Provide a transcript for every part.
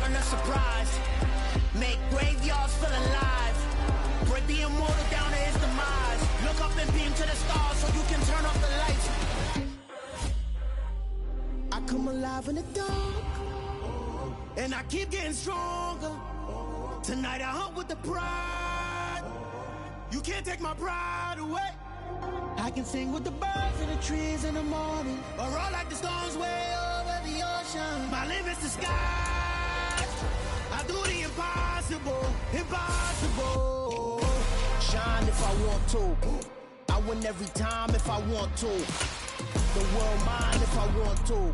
traveling a surprise. Make graveyards feel alive. Break the immortal down to his demise. Look up and beam to the stars so you can turn off the lights. I come alive in the dark, and I keep getting stronger. Tonight I hunt with the pride. You can't take my pride away. I can sing with the birds and the trees in the morning, or roll like the storms way over the ocean. My limit's the sky. I do the impossible, impossible. Shine if I want to. I win every time if I want to. The world mine if I want to.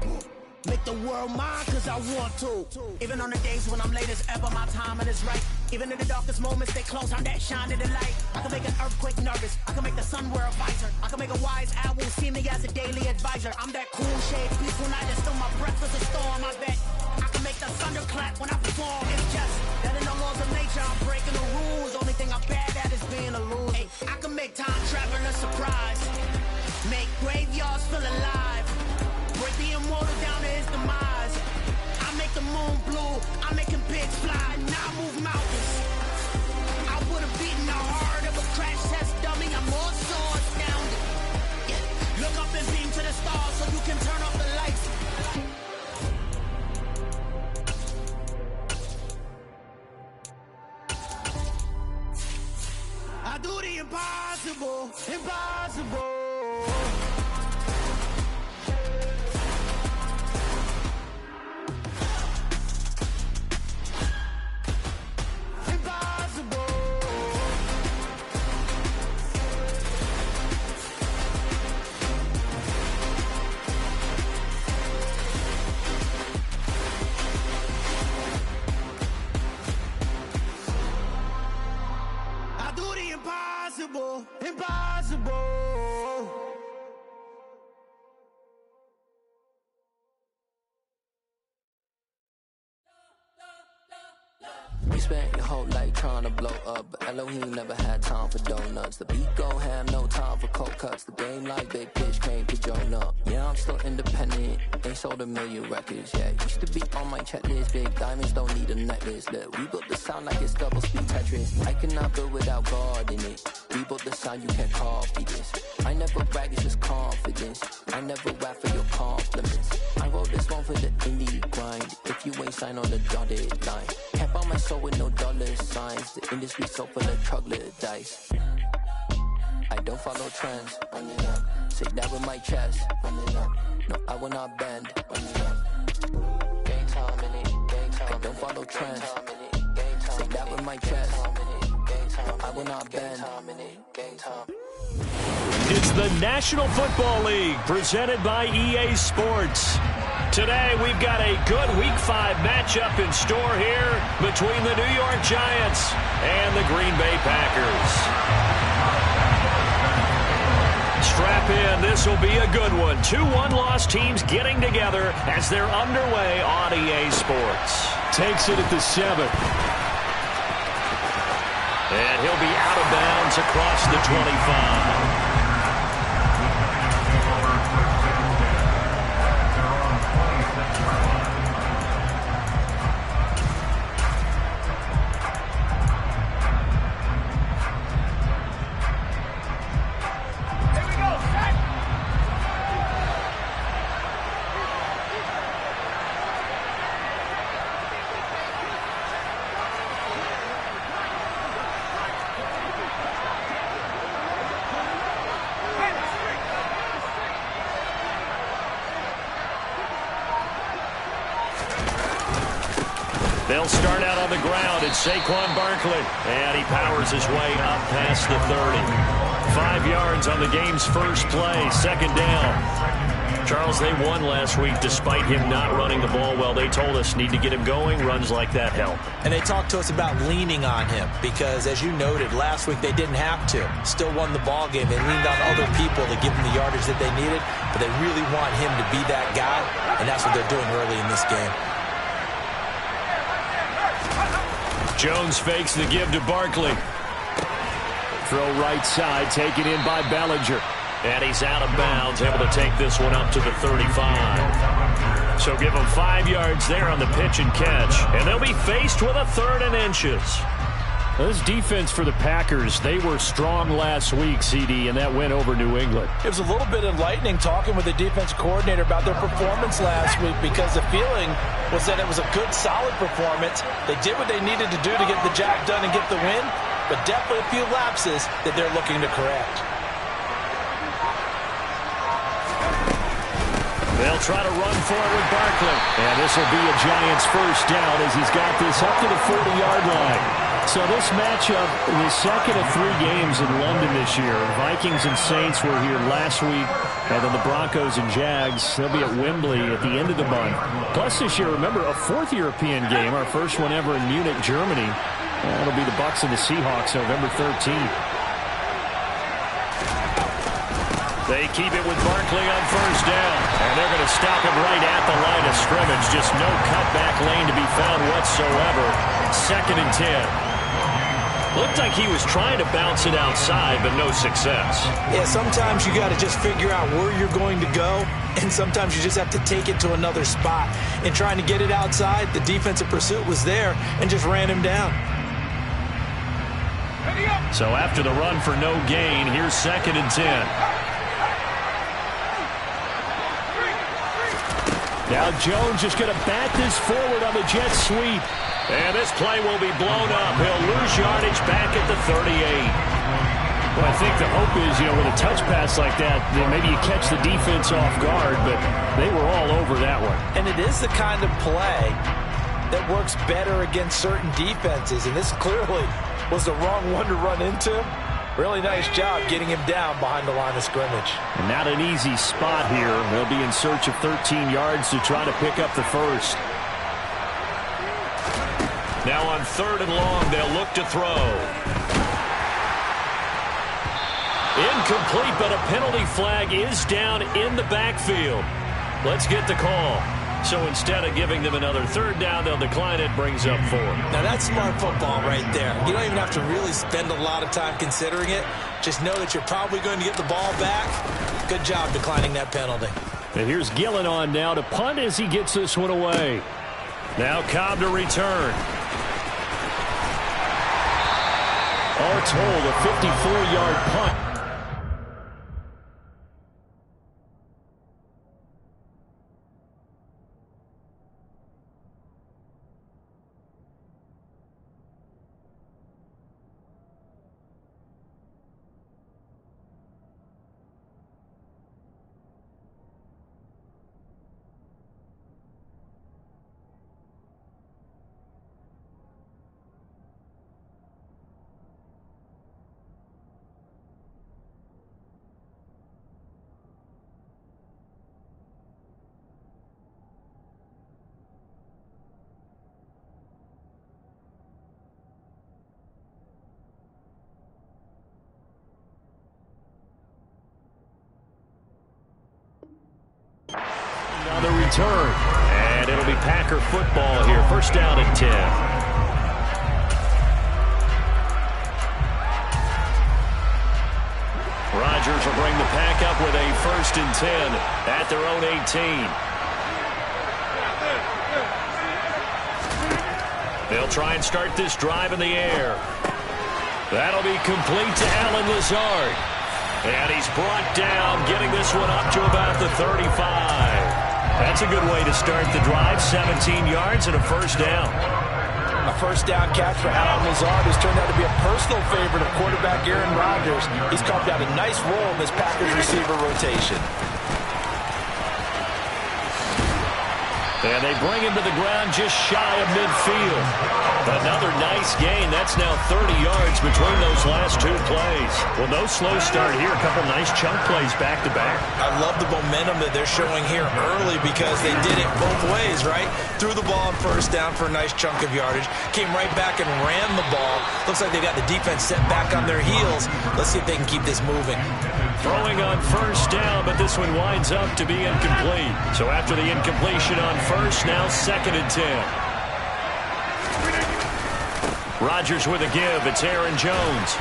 Make the world mine cause I want to. Even on the days when I'm late as ever, my timing is right. Even in the darkest moments, they close, I'm that shine in the light. I can make an earthquake nervous, I can make the sun wear a visor. I can make a wise owl see me as a daily advisor. I'm that cool shade, peaceful night and still my breath is a storm, I bet. I can make the thunder clap when I perform. It's just that in the laws of nature, I'm breaking the rules. Only thing I'm bad at is being a loser. Hey, I can make time traveling a surprise. Make graveyards feel alive. Break the immortal down to his demise. I make the moon blue, I'm making pigs fly. Now I move mountains. I would've beaten the heart of a crash test dummy. I'm more so astounded. Yeah. Look up and beam to the stars so you can turn off the lights. I do the impossible, impossible. Impossible, impossible. You spent your whole life trying to blow up, but Elohim never had time for donuts. The beat go ham, no time for cold cuts. The game like big pitch came to join up. Yeah, I'm still independent, ain't sold a million records yet. Used to be on my checklist, big diamonds don't need a necklace. Look, we built the sound like it's double speed Tetris. I cannot build without God in it. We built the sound, you can't copy this. I never brag, it's just confidence. I never rap for your compliments. I wrote this one for the indie grind. If you ain't signed on the dotted line, can't buy my soul with no dollar signs. The industry so full of troglodytes. I don't follow trends. Say that with my chest. No, I will not bend. I don't follow trends. Say that with my chest. I will not bend. It's the National Football League presented by EA Sports. Today we've got a good Week 5 matchup in store here between the New York Giants and the Green Bay Packers. Strap in, this will be a good one. Two one-loss teams getting together as they're underway on EA Sports. Takes it at the 7. And he'll be out of bounds across the 25. They'll start out on the ground. It's Saquon Barkley. And he powers his way up past the 30. 5 yards on the game's first play. Second down. Charles, they won last week despite him not running the ball well. They told us need to get him going. Runs like that help. And they talked to us about leaning on him because, as you noted, last week they didn't have to. Still won the ball game. They leaned on other people to give them the yardage that they needed, but they really want him to be that guy, and that's what they're doing early in this game. Jones fakes the give to Barkley. Throw right side, taken in by Bellinger. And he's out of bounds, able to take this one up to the 35. So give them 5 yards there on the pitch and catch. And they'll be faced with a 3rd and inches. This defense for the Packers, they were strong last week, CD, and that went over New England. It was a little bit enlightening talking with the defense coordinator about their performance last week, because the feeling was that it was a good, solid performance. They did what they needed to do to get the job done and get the win, but definitely a few lapses that they're looking to correct. They'll try to run for it with Barkley. And this will be a Giants first down as he's got this up to the 40-yard line. So this matchup, the second of 3 games in London this year. Vikings and Saints were here last week, and then the Broncos and Jags. They'll be at Wembley at the end of the month. Plus this year, remember, a 4th European game, our first one ever in Munich, Germany. That'll be the Bucs and the Seahawks November 13th. They keep it with Barkley on first down. And they're going to stop him right at the line of scrimmage. Just no cutback lane to be found whatsoever. 2nd and 10. Looked like he was trying to bounce it outside, but no success. Yeah, sometimes you got to just figure out where you're going to go, and sometimes you just have to take it to another spot. In trying to get it outside, the defensive pursuit was there and just ran him down. So after the run for no gain, here's 2nd and 10. Now Jones just going to bat this forward on the jet sweep. And this play will be blown up. He'll lose yardage back at the 38. Well, I think the hope is, with a touch pass like that, then maybe you catch the defense off guard, but they were all over that one. And it is the kind of play that works better against certain defenses, and this clearly was the wrong one to run into. Really nice job getting him down behind the line of scrimmage. And not an easy spot here. They'll be in search of 13 yards to try to pick up the first. Now on 3rd and long, they'll look to throw. Incomplete, but a penalty flag is down in the backfield. Let's get the call. So instead of giving them another 3rd down, they'll decline it, brings up 4. Now that's smart football right there. You don't even have to really spend a lot of time considering it. Just know that you're probably going to get the ball back. Good job declining that penalty. And here's Gillen on now to punt as he gets this one away. Now Cobb to return. All told, a 54-yard punt. On the return, and it'll be Packer football here. First down and 10. Rodgers will bring the pack up with a 1st and 10 at their own 18. They'll try and start this drive in the air. That'll be complete to Allen Lazard. And he's brought down, getting this one up to about the 35. That's a good way to start the drive. 17 yards and a first down. A first down catch for Allen Lazard, who's turned out to be a personal favorite of quarterback Aaron Rodgers. He's carved out a nice role in this Packers receiver rotation. And they bring him to the ground just shy of midfield. Another nice gain. That's now 30 yards between those last 2 plays. Well, no slow start here. A couple nice chunk plays back-to-back. I love the momentum that they're showing here early because they did it both ways, right? Threw the ball on first down for a nice chunk of yardage. Came right back and ran the ball. Looks like they got the defense set back on their heels. Let's see if they can keep this moving. Throwing on first down, but this one winds up to be incomplete. So after the incompletion on first, now 2nd and 10. Rodgers with a give. It's Aaron Jones.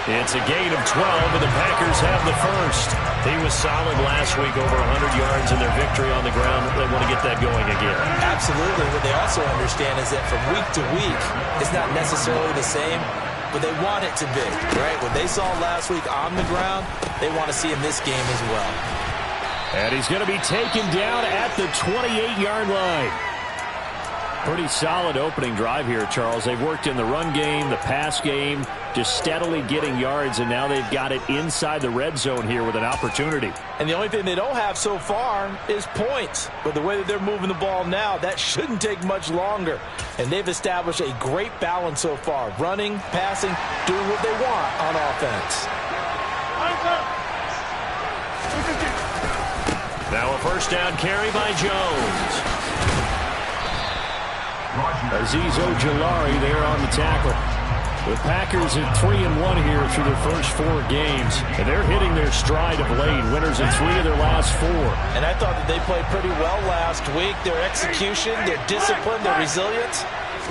It's a gain of 12, and the Packers have the first. He was solid last week, over 100 yards in their victory on the ground. They want to get that going again. Absolutely. What they also understand is that from week to week, it's not necessarily the same, but they want it to be, right? What they saw last week on the ground, they want to see in this game as well. And he's going to be taken down at the 28-yard line. Pretty solid opening drive here, Charles. They've worked in the run game, the pass game, just steadily getting yards, and now they've got it inside the red zone here with an opportunity. And the only thing they don't have so far is points. But the way that they're moving the ball now, that shouldn't take much longer. And they've established a great balance so far. Running, passing, doing what they want on offense. Now a first down carry by Jones. Azeez Ojulari there on the tackle. The Packers at 3-1 here through their first 4 games. And they're hitting their stride of late. Winners in 3 of their last 4. And I thought that they played pretty well last week. Their execution, their discipline, their resilience,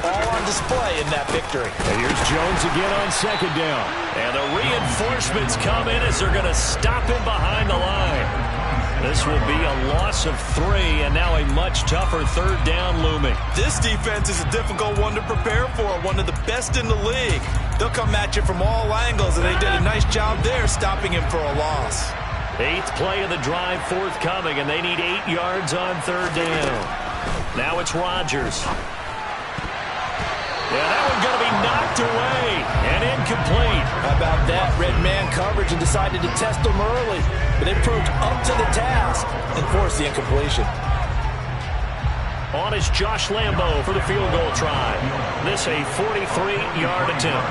all on display in that victory. And here's Jones again on second down. And the reinforcements come in as they're going to stop him behind the line. This will be a loss of 3, and now a much tougher third down looming. This defense is a difficult one to prepare for, one of the best in the league. They'll come at you from all angles, and they did a nice job there stopping him for a loss. 8th play of the drive forthcoming, and they need 8 yards on third down. Now it's Rodgers. Yeah, that one's going to be knocked away and incomplete. How about that? Red man coverage and decided to test them early. But they proved up to the task and forced the incompletion. On is Josh Lambo for the field goal try. This a 43-yard attempt.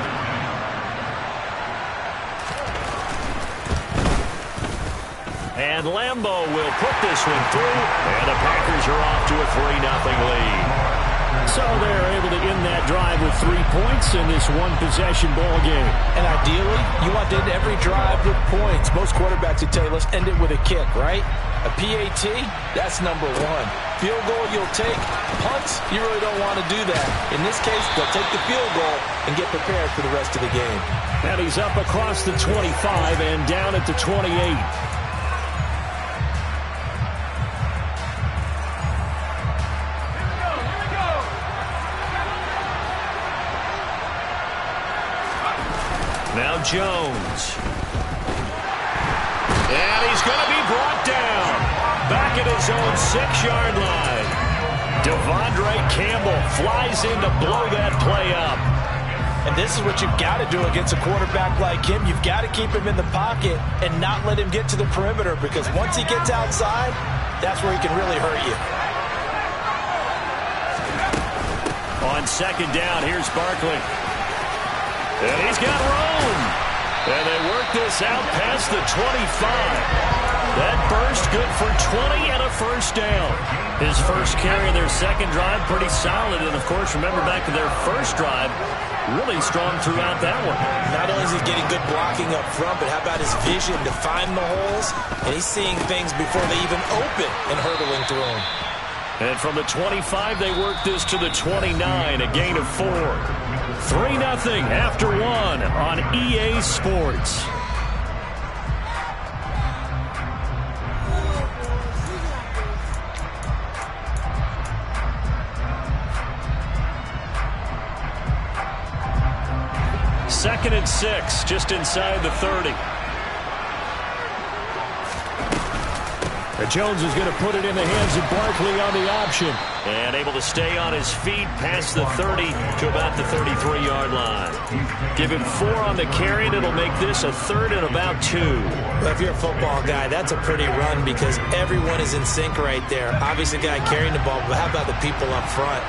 And Lambo will put this one through. And the Packers are off to a 3-0 lead. So they're able to end that drive with 3 points in this one-possession ball game. And ideally, you want to end every drive with points. Most quarterbacks would tell you, let's end it with a kick, right? A PAT, that's number 1. Field goal, you'll take. Punts, you really don't want to do that. In this case, they'll take the field goal and get prepared for the rest of the game. And he's up across the 25 and down at the 28. Now Jones. And he's going to be brought down. Back at his own 6-yard line. Devondre Campbell flies in to blow that play up. And this is what you've got to do against a quarterback like him. You've got to keep him in the pocket and not let him get to the perimeter, because once he gets outside, that's where he can really hurt you. On second down, here's Barkley. And he's got room. And they work this out past the 25. That burst good for 20 and a first down. His first carry of their second drive, pretty solid. And, of course, remember back to their first drive, really strong throughout that one. Not only is he getting good blocking up front, but how about his vision to find the holes? And he's seeing things before they even open and hurdling through them. And from the 25, they work this to the 29, a gain of 4. 3-0 after 1 on EA Sports. Second and 6, just inside the 30. And Jones is going to put it in the hands of Barkley on the option. And able to stay on his feet past the 30 to about the 33-yard line. Give him 4 on the carry, and it'll make this a 3rd and about 2. Well, if you're a football guy, that's a pretty run because everyone is in sync right there. Obviously, the guy carrying the ball, but how about the people up front?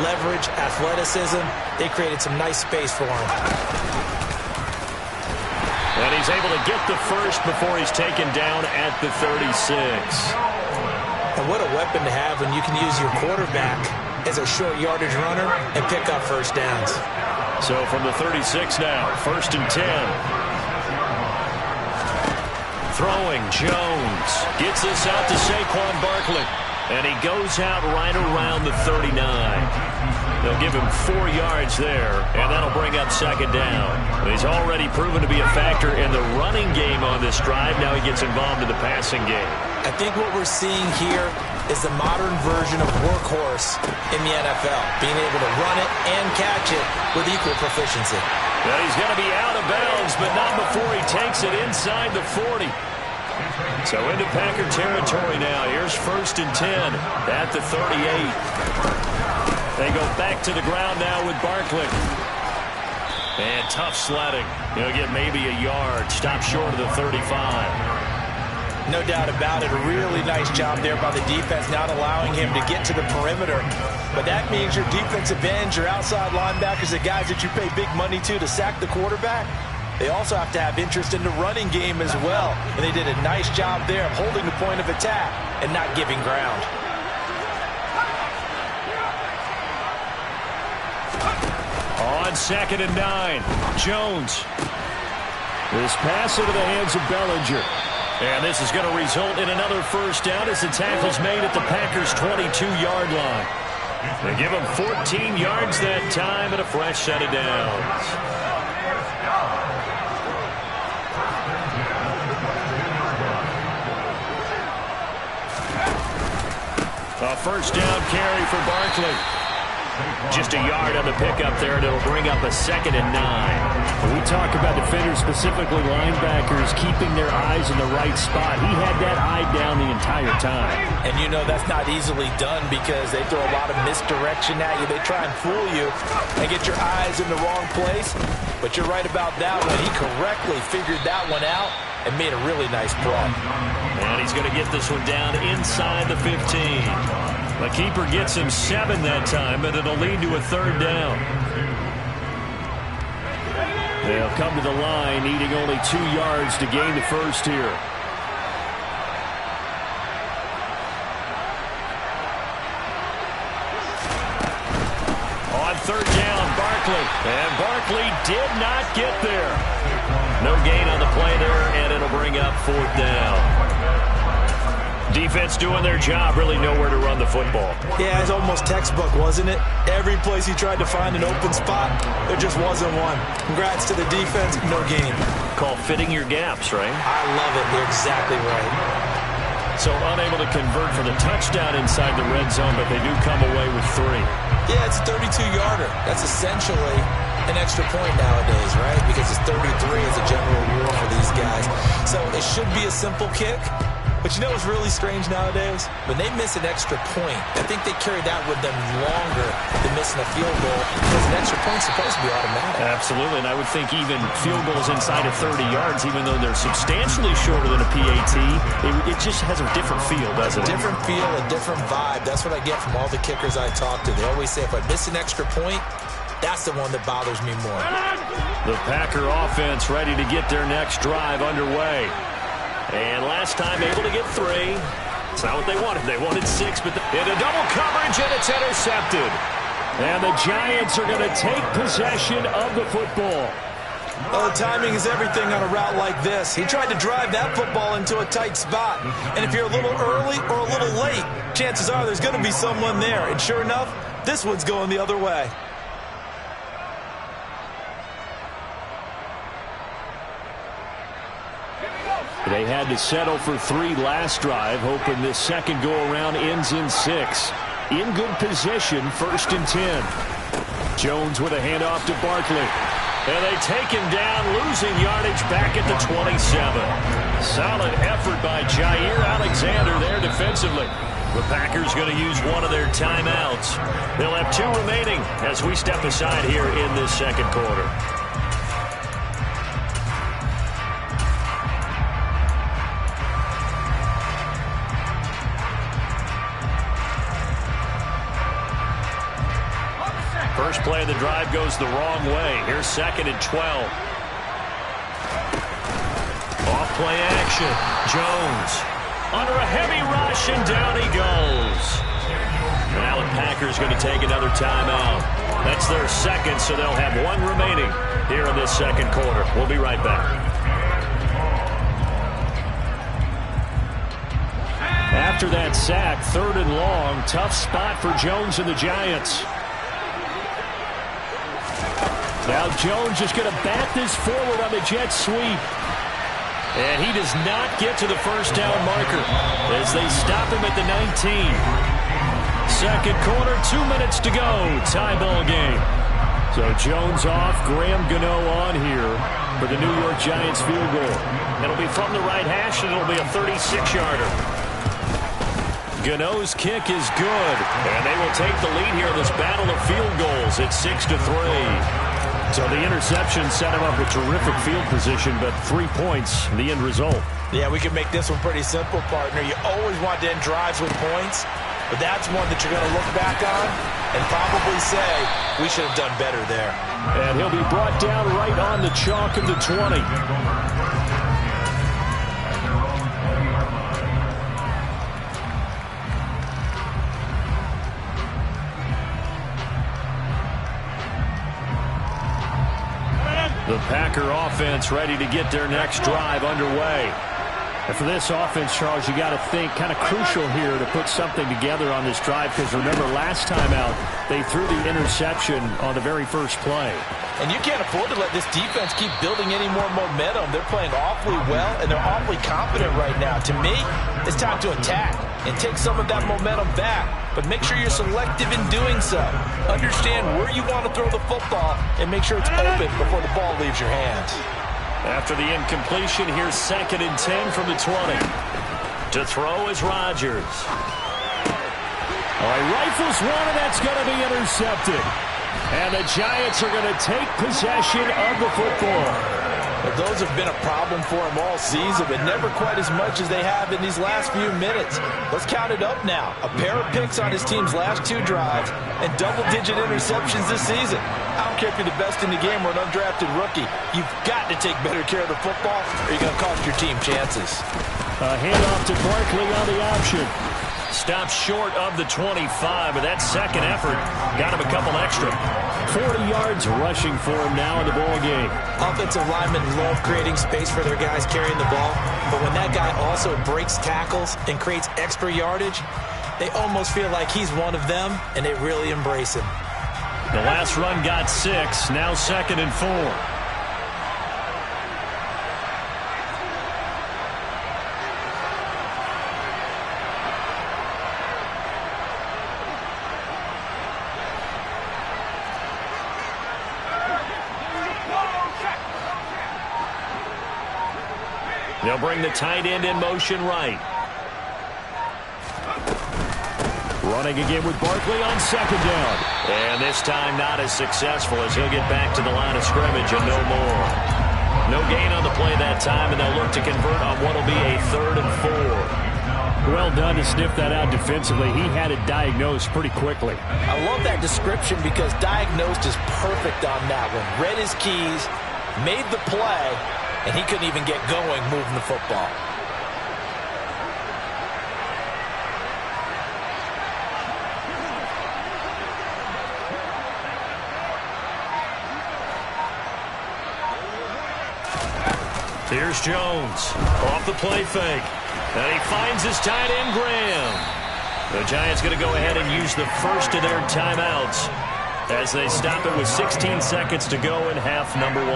Leverage, athleticism, they created some nice space for him. And he's able to get the first before he's taken down at the 36. And what a weapon to have when you can use your quarterback as a short yardage runner and pick up first downs. So from the 36 now, 1st and 10. Throwing, Jones gets this out to Saquon Barkley. And he goes out right around the 39. They'll give him 4 yards there, and that'll bring up second down. He's already proven to be a factor in the running game on this drive. Now he gets involved in the passing game. I think what we're seeing here is the modern version of workhorse in the NFL, being able to run it and catch it with equal proficiency. But he's going to be out of bounds, but not before he takes it inside the 40. So into Packer territory now. Here's 1st and 10 at the 38. They go back to the ground now with Barkley. And tough sledding. He'll get maybe a yard. Stop short of the 35. No doubt about it. A really nice job there by the defense, not allowing him to get to the perimeter. But that means your defensive ends, your outside linebackers, the guys that you pay big money to sack the quarterback, they also have to have interest in the running game as well. And they did a nice job there of holding the point of attack and not giving ground. On 2nd and 9, Jones. This pass into the hands of Bellinger. And this is going to result in another first down as the tackle's made at the Packers' 22-yard line. They give him 14 yards that time and a fresh set of downs. A first down carry for Barkley. Just a yard on the pickup there, and it'll bring up a 2nd and 9. When we talk about defenders, specifically linebackers, keeping their eyes in the right spot, he had that eye down the entire time. And you know that's not easily done because they throw a lot of misdirection at you. They try and fool you and get your eyes in the wrong place. But you're right about that one. He correctly figured that one out and made a really nice play. And he's going to get this one down inside the 15. The keeper gets him 7 that time, but it'll lead to a 3rd down. They'll come to the line, needing only 2 yards to gain the first here. On 3rd down, Barkley. And Barkley did not get there. No gain on the play there, and it'll bring up 4th down. Defense doing their job, really nowhere to run the football. Yeah, it's almost textbook, wasn't it? Every place he tried to find an open spot, there just wasn't one. Congrats to the defense, no gain. Called fitting your gaps, right? I love it. You're exactly right. So unable to convert for the touchdown inside the red zone, but they do come away with 3. Yeah, it's a 32-yarder. That's essentially an extra point nowadays, right? Because it's 33 as a general rule for these guys. So it should be a simple kick. But you know what's really strange nowadays? When they miss an extra point, I think they carry that with them longer than missing a field goal because an extra point's supposed to be automatic. Absolutely, and I would think even field goals inside of 30 yards, even though they're substantially shorter than a PAT, it just has a different feel, doesn't it? A different feel, a different vibe. That's what I get from all the kickers I talk to. They always say if I miss an extra point, that's the one that bothers me more. The Packer offense ready to get their next drive underway. And last time able to get 3. It's not what they wanted. They wanted 6, but into double coverage, and it's intercepted. And the Giants are going to take possession of the football. Well, the timing is everything on a route like this. He tried to drive that football into a tight spot. And if you're a little early or a little late, chances are there's going to be someone there. And sure enough, this one's going the other way. They had to settle for 3 last drive, hoping this second go-around ends in 6. In good position, 1st and 10. Jones with a handoff to Barkley. And they take him down, losing yardage back at the 27. Solid effort by Jair Alexander there defensively. The Packers going to use one of their timeouts. They'll have 2 remaining as we step aside here in this second quarter. First play of the drive goes the wrong way. Here's 2nd and 12. Off play action. Jones under a heavy rush, and down he goes. Now the Packers going to take another timeout. That's their 2nd, so they'll have 1 remaining here in this second quarter. We'll be right back. After that sack, 3rd and long. Tough spot for Jones and the Giants. Now Jones just going to bat this forward on the jet sweep. And he does not get to the first down marker as they stop him at the 19. Second quarter, 2 minutes to go. Tie ball game. So Jones off, Graham Gano on here for the New York Giants field goal. It'll be from the right hash, and it'll be a 36-yarder. Gano's kick is good, and they will take the lead here in this battle of field goals at 6-3. So the interception set him up with terrific field position, but 3 points, the end result. Yeah, we can make this one pretty simple, partner. You always want to end drives with points, but that's one that you're going to look back on and probably say, we should have done better there. And he'll be brought down right on the chalk of the 20. The Packer offense ready to get their next drive underway. And for this offense, Charles, you got to think kind of crucial here to put something together on this drive, because remember last time out they threw the interception on the very first play. And you can't afford to let this defense keep building any more momentum. They're playing awfully well, and they're awfully confident right now. To me, it's time to attack and take some of that momentum back. But make sure you're selective in doing so. Understand where you want to throw the football and make sure it's open before the ball leaves your hands. After the incompletion, here's 2nd and 10 from the 20. To throw is Rodgers. All right, rifles one, and that's going to be intercepted. And the Giants are going to take possession of the football. Well, those have been a problem for them all season, but never quite as much as they have in these last few minutes. Let's count it up now. A pair of picks on his team's last 2 drives and double-digit interceptions this season. I don't care if you're the best in the game or an undrafted rookie. You've got to take better care of the football or you're going to cost your team chances. A handoff to Barkley on the option. Stops short of the 25, but that second effort got him a couple extra. 40 yards rushing for him now in the ball game. Offensive linemen love creating space for their guys carrying the ball, but when that guy also breaks tackles and creates extra yardage, they almost feel like he's one of them, and they really embrace him. The last run got 6, now 2nd and 4. They'll bring the tight end in motion right. Running again with Barkley on 2nd down. And this time not as successful as he'll get back to the line of scrimmage and no more. No gain on the play that time, and they'll look to convert on what will be a 3rd and 4. Well done to sniff that out defensively. He had it diagnosed pretty quickly. I love that description because diagnosed is perfect on that one. Read his keys, made the play, and he couldn't even get going moving the football. Here's Jones off the play fake. And he finds his tight end, Graham. The Giants going to go ahead and use the first of their timeouts as they stop it with 16 seconds to go in half number 1.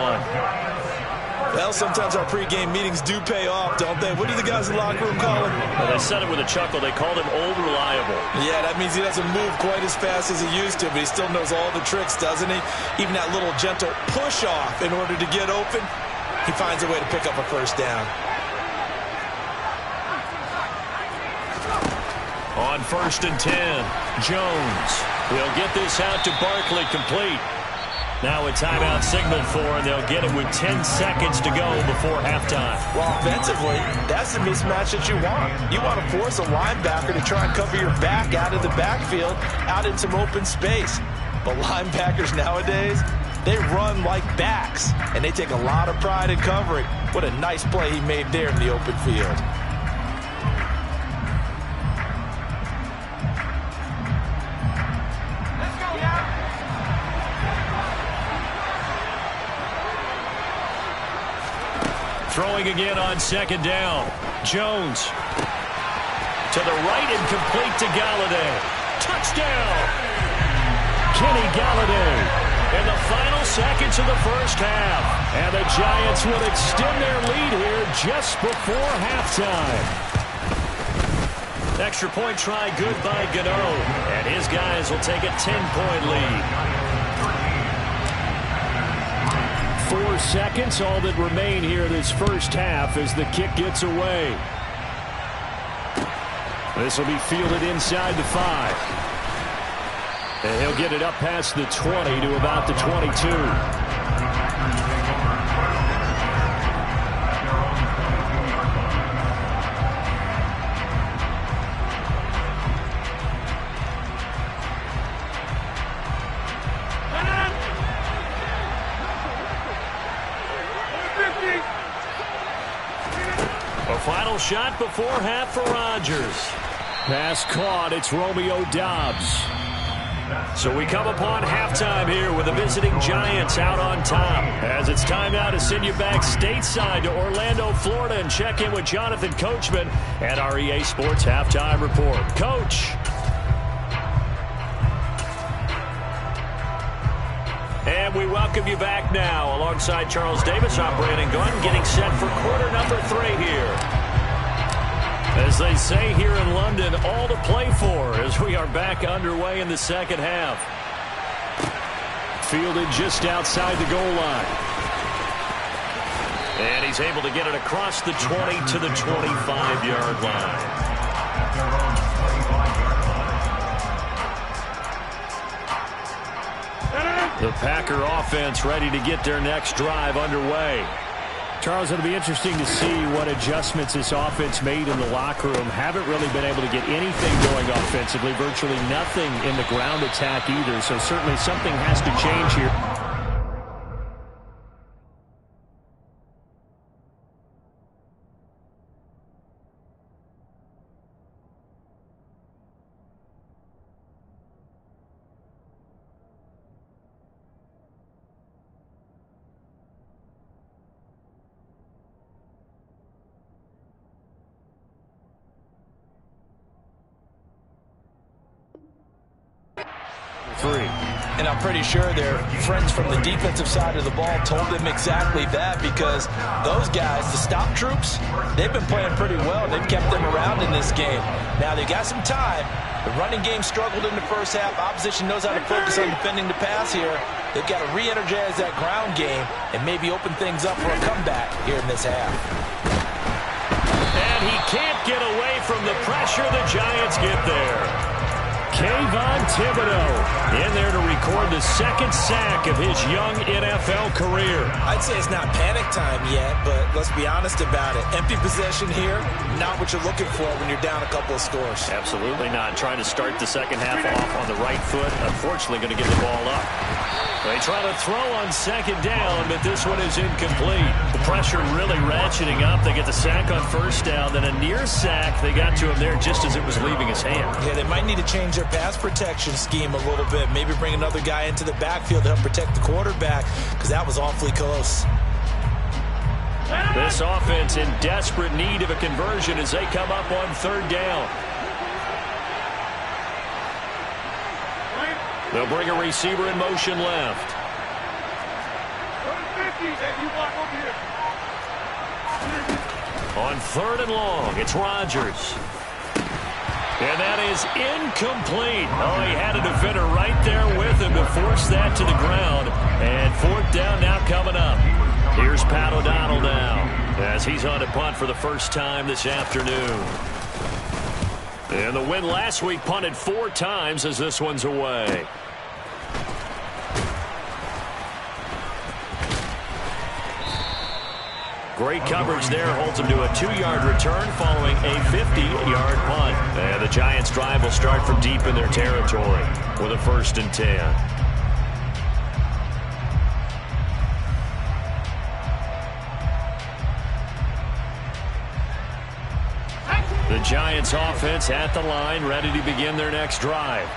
Well, sometimes our pregame meetings do pay off, don't they? What do the guys in the locker room call him? Well, they said it with a chuckle. They called him Old Reliable. Yeah, that means he doesn't move quite as fast as he used to, but he still knows all the tricks, doesn't he? Even that little gentle push-off in order to get open, he finds a way to pick up a first down. On 1st and 10, Jones will get this out to Barkley, complete. Now a timeout signal for, and they'll get it with 10 seconds to go before halftime. Well, offensively, that's the mismatch that you want. You want to force a linebacker to try and cover your back out of the backfield, out in some open space. But linebackers nowadays, they run like backs, and they take a lot of pride in covering. What a nice play he made there in the open field. Throwing again on 2nd down. Jones to the right and complete to Galladay. Touchdown! Kenny Galladay. in the final seconds of the first half. And the Giants will extend their lead here just before halftime. Extra point try good by Gano. And his guys will take a 10-point lead. 4 seconds, all that remain here this first half as the kick gets away. This will be fielded inside the 5. And he'll get it up past the 20 to about the 22. A final shot before half for Rodgers. Pass caught. It's Romeo Doubs. So we come upon halftime here with the visiting Giants out on top. As it's time now to send you back stateside to Orlando, Florida, and check in with Jonathan Coachman at our EA Sports Halftime Report. Coach. And we welcome you back now. Alongside Charles Davis, I'm Brandon Gunn, getting set for quarter number 3 here. As they say here in London, all to play for as we are back underway in the second half. Fielded just outside the goal line. And he's able to get it across the 20 to the 25-yard line. The Packer offense ready to get their next drive underway. Charles, it'll be interesting to see what adjustments this offense made in the locker room. Haven't really been able to get anything going offensively, virtually nothing in the ground attack either, so certainly something has to change here. And I'm pretty sure their friends from the defensive side of the ball told them exactly that, because those guys, the stop troops, they've been playing pretty well. They've kept them around in this game. Now, they got some time. The running game struggled in the first half. Opposition knows how to focus on defending the pass here. They've got to re-energize that ground game and maybe open things up for a comeback here in this half. And he can't get away from the pressure. The Giants get there. Kayvon Thibodeaux in there to record the second sack of his young NFL career. I'd say it's not panic time yet, but let's be honest about it. Empty possession here, not what you're looking for when you're down a couple of scores. Absolutely not. Trying to start the second half off on the right foot. Unfortunately, going to give the ball up. They try to throw on second down, but this one is incomplete. The pressure really ratcheting up. They get the sack on first down, then a near sack. They got to him there just as it was leaving his hand. Yeah, they might need to change their pass protection scheme a little bit. Maybe bring another guy into the backfield to help protect the quarterback, because that was awfully close. This offense in desperate need of a conversion as they come up on third down. They'll bring a receiver in motion left. On third and long, it's Rodgers. And that is incomplete. Oh, he had a defender right there with him to force that to the ground. And fourth down now coming up. Here's Pat O'Donnell now as he's on to punt for the first time this afternoon. And the win last week punted 4 times as this one's away. Great coverage there, holds him to a 2-yard return following a 50-yard punt. And the Giants' drive will start from deep in their territory with a 1st and 10. The Giants' offense at the line, ready to begin their next drive.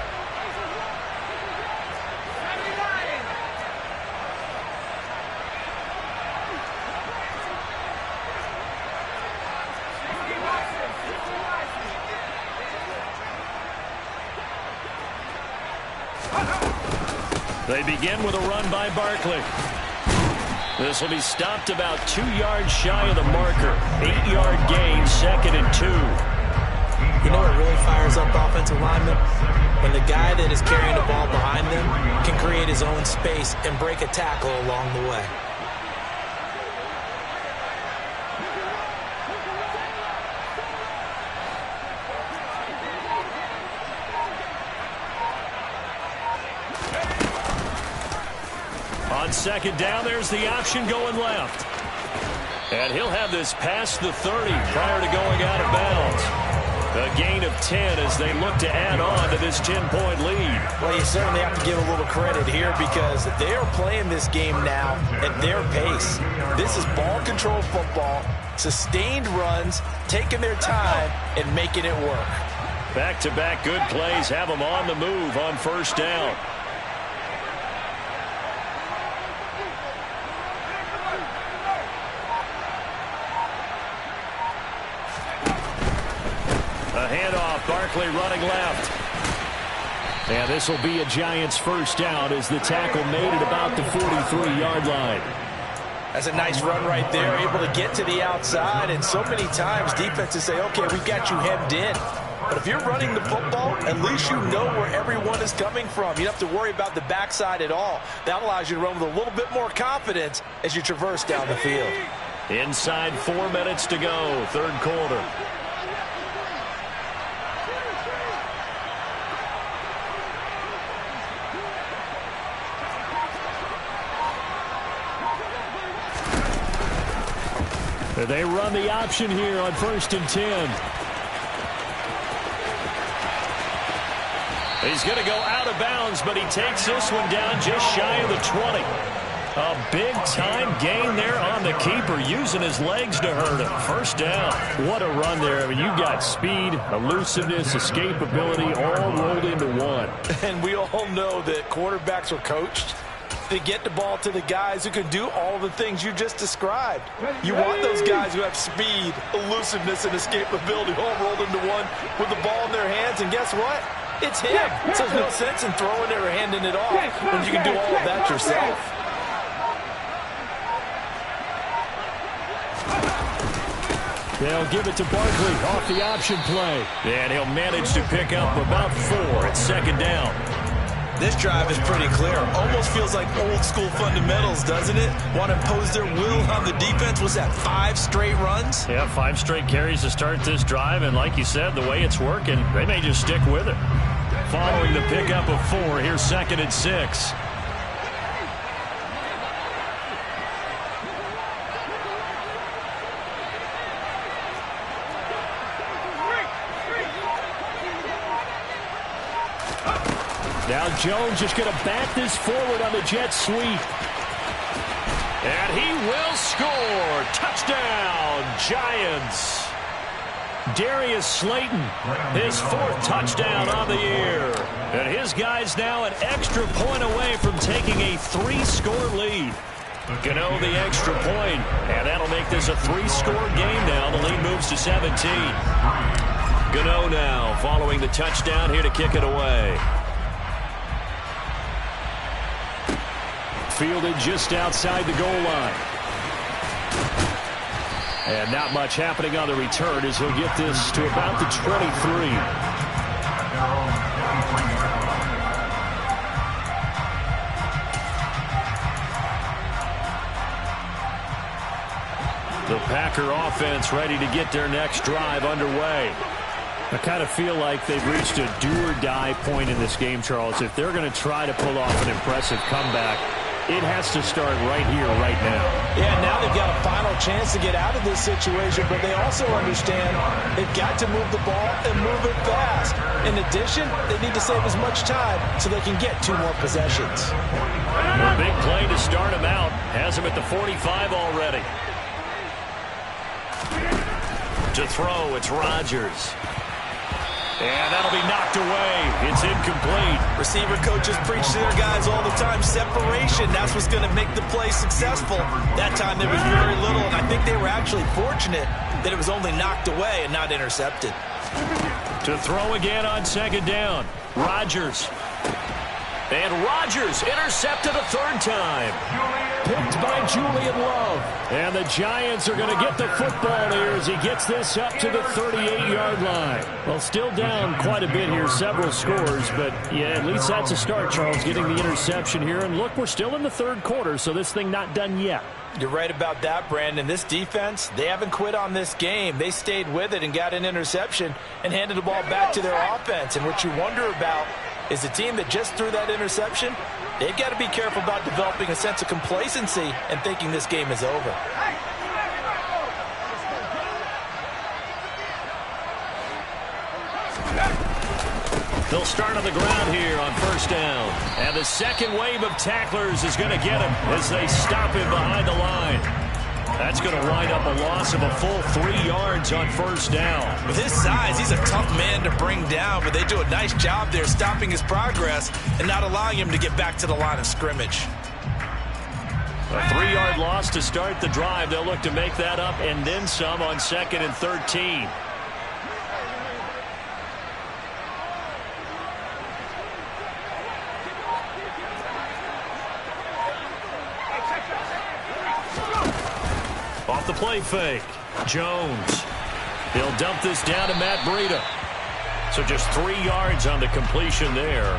They begin with a run by Barkley. This will be stopped about 2 yards shy of the marker. 8-yard gain, 2nd and 2. You know what really fires up offensive linemen? When the guy that is carrying the ball behind them can create his own space and break a tackle along the way. On 2nd down, there's the option going left. And he'll have this past the 30 prior to going out of bounds. A gain of 10 as they look to add on to this 10-point lead. Well, you certainly have to give a little credit here because they are playing this game now at their pace. This is ball control football, sustained runs, taking their time, and making it work. Back-to-back good plays have them on the move on 1st down. A handoff, Barkley running left. And this will be a Giants 1st down as the tackle made it about the 43-yard line. That's a nice run right there, able to get to the outside. And so many times defenses say, okay, we've got you hemmed in. But if you're running the football, at least you know where everyone is coming from. You don't have to worry about the backside at all. That allows you to run with a little bit more confidence as you traverse down the field. Inside 4 minutes to go, 3rd quarter. They run the option here on 1st and 10. He's going to go out of bounds, but he takes this one down just shy of the 20. A big-time gain there on the keeper, using his legs to hurt him. 1st down. What a run there. I mean, you got speed, elusiveness, escapability, all rolled into one. And we all know that quarterbacks are coached to get the ball to the guys who can do all the things you just described. You want those guys who have speed, elusiveness, and escapability all rolled into one with the ball in their hands, and guess what? It's him. So there's no sense in throwing it or handing it off when you can do all of that yourself. They'll give it to Barkley off the option play. And he'll manage to pick up about 4 at 2nd down. This drive is pretty clear. Almost feels like old school fundamentals, doesn't it? Want to impose their will on the defense. Was that 5 straight runs? Yeah, 5 straight carries to start this drive. And like you said, the way it's working, they may just stick with it. Following the pickup of 4, here's 2nd and 6. Now Jones just going to bat this forward on the jet sweep. And he will score. Touchdown, Giants. Darius Slayton, his 4th touchdown on the year. And his guys now an extra point away from taking a 3-score lead. Gano the extra point, and that'll make this a 3-score game now. The lead moves to 17. Gano now following the touchdown here to kick it away. Fielded just outside the goal line. And not much happening on the return as he'll get this to about the 23. The Packer offense ready to get their next drive underway. I kind of feel like they've reached a do-or-die point in this game, Charles. If they're going to try to pull off an impressive comeback, it has to start right here, right now. Yeah, now they've got a final chance to get out of this situation, but they also understand they've got to move the ball and move it fast. In addition, they need to save as much time so they can get 2 more possessions. A big play to start him out. Has him at the 45 already. To throw, it's Rodgers. And that'll be knocked away. It's incomplete. Receiver coaches preach to their guys all the time. Separation, that's what's going to make the play successful. That time there was very little, and I think they were actually fortunate that it was only knocked away and not intercepted. To throw again on 2nd down. Rodgers. And Rodgers intercepted a third time. Picked by Julian Love. And the Giants are going to get the football here as he gets this up to the 38-yard line. Well, still down quite a bit here, several scores, but yeah, at least that's a start, Charles, getting the interception here. And look, we're still in the third quarter, so this thing not done yet. You're right about that, Brandon. This defense, they haven't quit on this game. They stayed with it and got an interception and handed the ball back to their offense. And what you wonder about is the team that just threw that interception, they've got to be careful about developing a sense of complacency and thinking this game is over. They'll start on the ground here on first down. And the second wave of tacklers is going to get him as they stop him behind the line. That's going to wind up a loss of a full 3 yards on first down. With his size, he's a tough man to bring down, but they do a nice job there stopping his progress and not allowing him to get back to the line of scrimmage. A 3-yard loss to start the drive. They'll look to make that up and then some on 2nd and 13. Off the play fake. Jones. He'll dump this down to Matt Breida. So just 3 yards on the completion there.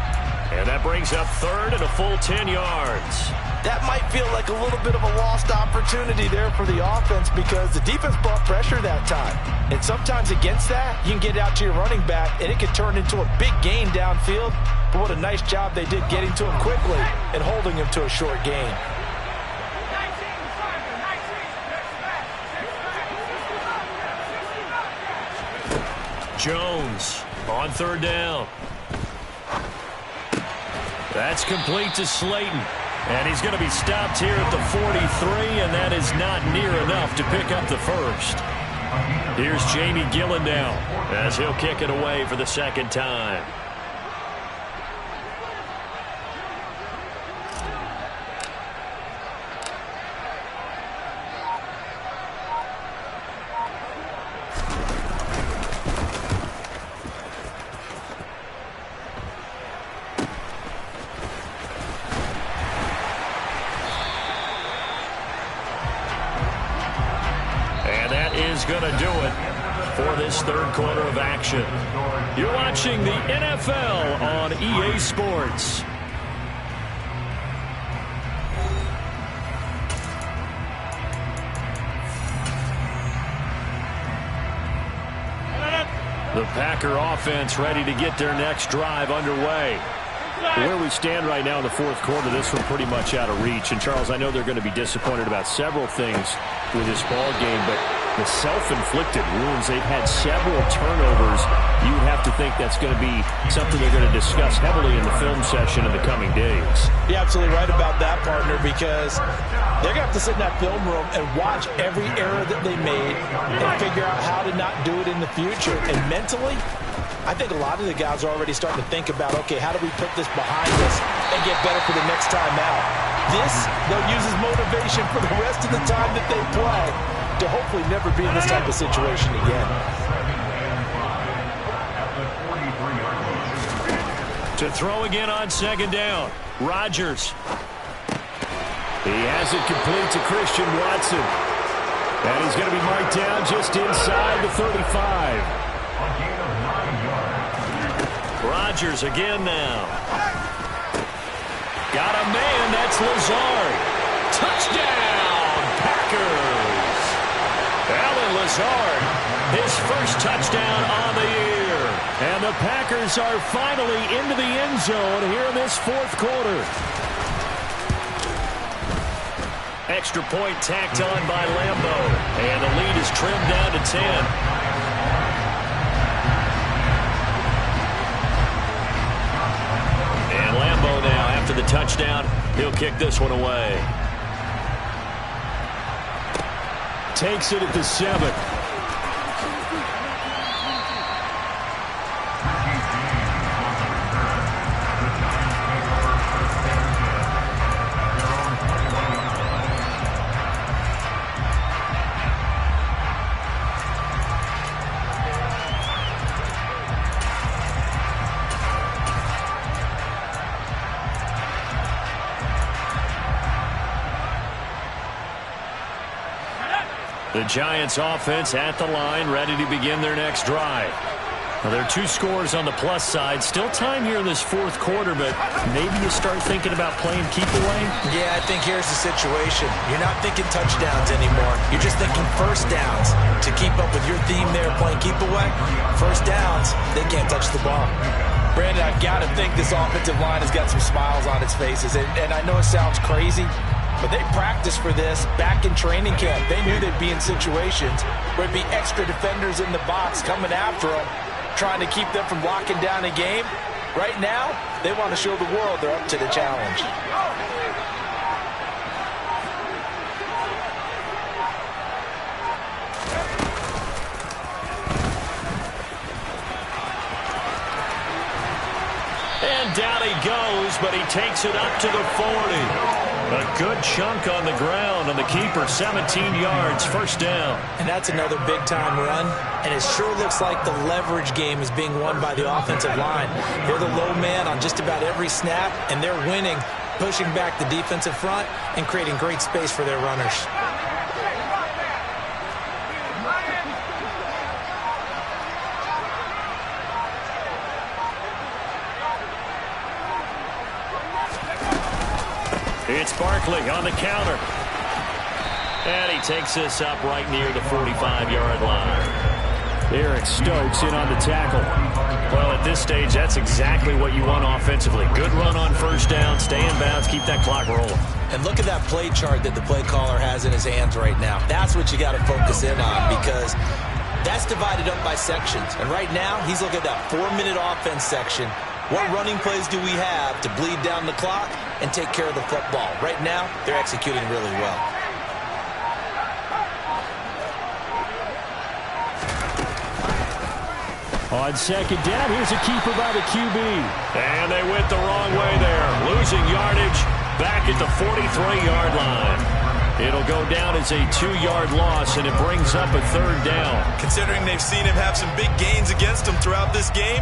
And that brings up third and a full 10 yards. That might feel like a little bit of a lost opportunity there for the offense because the defense brought pressure that time. And sometimes against that, you can get out to your running back, and it could turn into a big gain downfield. But what a nice job they did getting to him quickly and holding him to a short gain. Jones on third down. That's complete to Slayton. And he's going to be stopped here at the 43, and that is not near enough to pick up the first. Here's Jamie Gillen now as he'll kick it away for the second time. Going to do it for this third quarter of action. You're watching the NFL on EA Sports. The Packer offense ready to get their next drive underway. Where we stand right now in the fourth quarter, this one pretty much out of reach. And, Charles, I know they're going to be disappointed about several things with this ball game, but the self-inflicted wounds, they've had several turnovers. You would have to think that's going to be something they're going to discuss heavily in the film session in the coming days. You're absolutely right about that, partner, because they're going to have to sit in that film room and watch every error that they made and figure out how to not do it in the future. And mentally, I think a lot of the guys are already starting to think about, okay, how do we put this behind us and get better for the next time out? This, they'll use as motivation for the rest of the time that they play to hopefully never be in this type of situation again. To throw again on second down, Rodgers. He has it complete to Christian Watson. And he's going to be marked down just inside the 35. Rodgers again now. Got a man, that's Lazard. Touchdown, Packers. Allen Lazard, his first touchdown on the year. And the Packers are finally into the end zone here in this fourth quarter. Extra point tacked on by Lambo. And the lead is trimmed down to 10. Lambo now, after the touchdown, he'll kick this one away. Takes it at the 7. The Giants offense at the line, ready to begin their next drive. Now, there are 2 scores on the plus side. Still time here in this fourth quarter, but maybe you start thinking about playing keep away? Yeah, I think here's the situation. You're not thinking touchdowns anymore. You're just thinking first downs. To keep up with your theme there, playing keep away, first downs, they can't touch the ball. Brandon, I've got to think this offensive line has got some smiles on its faces. And I know it sounds crazy, but they practiced for this back in training camp. They knew they'd be in situations where it'd be extra defenders in the box coming after them, trying to keep them from locking down a game. Right now, they want to show the world they're up to the challenge. And down he goes, but he takes it up to the 40. A good chunk on the ground, and the keeper 17 yards, first down. And that's another big-time run, and it sure looks like the leverage game is being won by the offensive line. They're the low man on just about every snap, and they're winning, pushing back the defensive front and creating great space for their runners. It's Barkley on the counter. And he takes this up right near the 45-yard line. Eric Stokes in on the tackle. Well, at this stage, that's exactly what you want offensively. Good run on first down, stay in bounds, keep that clock rolling. And look at that play chart that the play caller has in his hands right now. That's what you got to focus in on, because that's divided up by sections. And right now, he's looking at that 4-minute offense section. What running plays do we have to bleed down the clock and take care of the football? Right now, they're executing really well. On second down, here's a keeper by the QB. And they went the wrong way there. Losing yardage back at the 43-yard line. It'll go down as a 2-yard loss, and it brings up a third down. Considering they've seen him have some big gains against them throughout this game,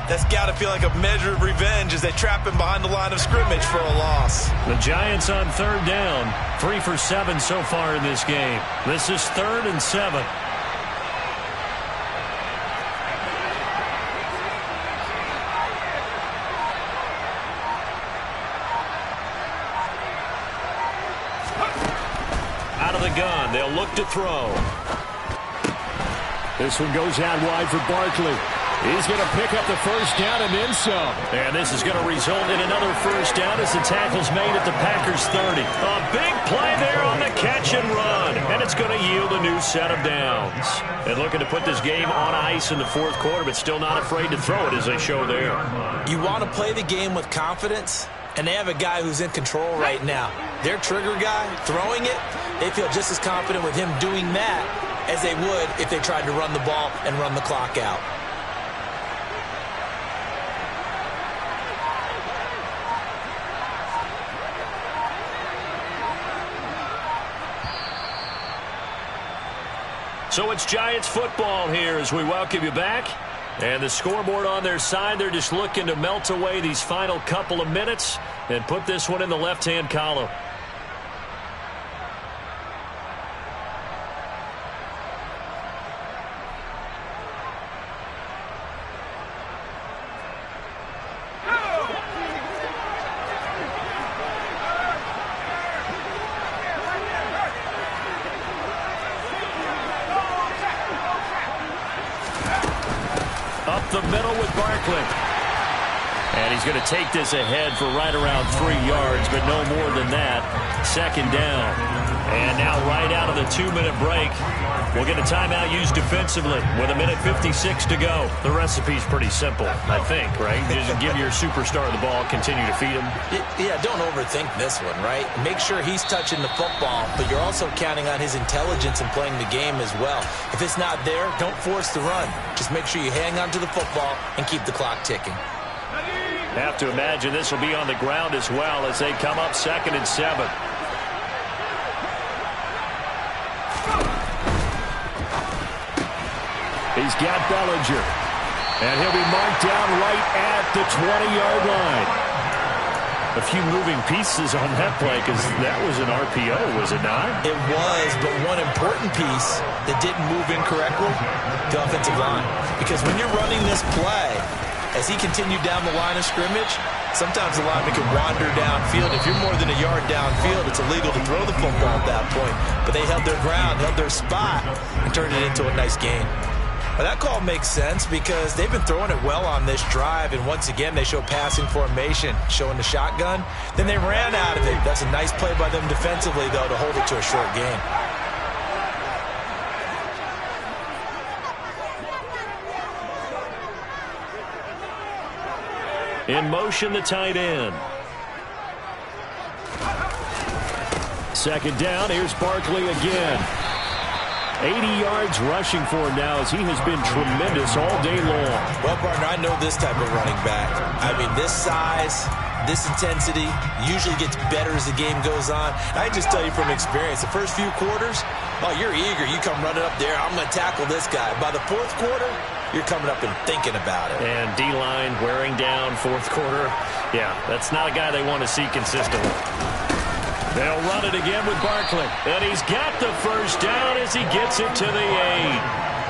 that's got to feel like a measure of revenge as they trap him behind the line of scrimmage for a loss. The Giants on third down, 3 for 7 so far in this game. This is 3rd and 7. Out of the gun, they'll look to throw. This one goes out wide for Barkley. He's going to pick up the first down and then some. And this is going to result in another first down as the tackle's made at the Packers 30. A big play there on the catch and run. And it's going to yield a new set of downs. And looking to put this game on ice in the fourth quarter, but still not afraid to throw it as they show there. You want to play the game with confidence, and they have a guy who's in control right now. Their trigger guy, throwing it, they feel just as confident with him doing that as they would if they tried to run the ball and run the clock out. So it's Giants football here as we welcome you back. And the scoreboard on their side, they're just looking to melt away these final couple of minutes and put this one in the left-hand column. Up the middle with Barkley. And he's going to take this ahead for right around 3 yards, but no more than that. Second down. And now right out of the 2-minute break, we'll get a timeout used defensively with 1:56 to go. The recipe's pretty simple, I think, right? Just give your superstar the ball, continue to feed him. Yeah, don't overthink this one, right? Make sure he's touching the football, but you're also counting on his intelligence in playing the game as well. If it's not there, don't force the run. Just make sure you hang on to the football and keep the clock ticking. Have to imagine this will be on the ground as well as they come up 2nd and 7. He's got Bellinger. And he'll be marked down right at the 20-yard line. A few moving pieces on that play because that was an RPO, was it not? It was, but one important piece that didn't move incorrectly, the offensive line. Because when you're running this play, as he continued down the line of scrimmage, sometimes the lineman can wander downfield. If you're more than a yard downfield, it's illegal to throw the football at that point. But they held their ground, held their spot, and turned it into a nice gain. But that call makes sense because they've been throwing it well on this drive, and once again they show passing formation, showing the shotgun. Then they ran out of it. That's a nice play by them defensively, though, to hold it to a short gain. In motion, the tight end. Second down, here's Barkley again. 80 yards rushing for him now as he has been tremendous all day long. Well, partner, I know this type of running back. I mean, this size, this intensity usually gets better as the game goes on. I can just tell you from experience, the first few quarters, oh, you're eager. You come running up there, I'm going to tackle this guy. By the fourth quarter, you're coming up and thinking about it. And D-line wearing down fourth quarter. Yeah, that's not a guy they want to see consistently. They'll run it again with Barkley. And he's got the first down as he gets it to the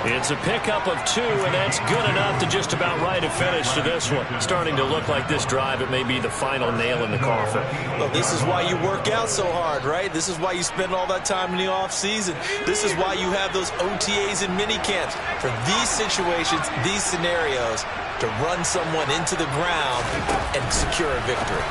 8. It's a pickup of 2, and that's good enough to just about write a finish to this one. Starting to look like this drive, it may be the final nail in the coffin. Well, this is why you work out so hard, right? This is why you spend all that time in the offseason. This is why you have those OTAs and minicamps. For these situations, these scenarios, to run someone into the ground and secure a victory.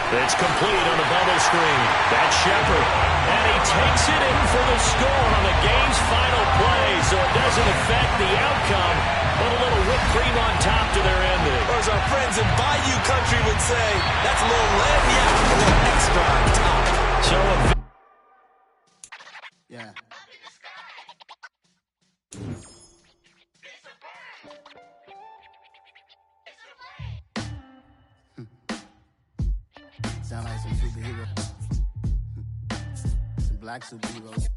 It's complete on the bubble screen. That's Shepard. And he takes it in for the score on the game's final play, so it doesn't affect the outcome, but a little whipped cream on top to their ending. Or as our friends in Bayou Country would say, that's a little lagniappe, a little extra on top. So Yeah. Sound like some superheroes. Some black superheroes.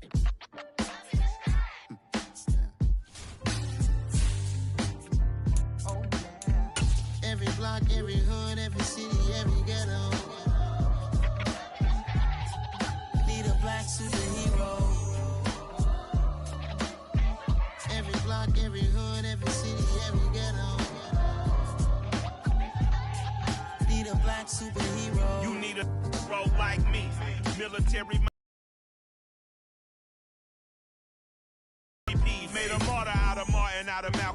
Every block, every hood, every city, every ghetto. Need a black superhero. Every block, every hood, every city, every ghetto. Need a black superhero. You need a hero like me. Military made a martyr out of Martin, out of Malcolm.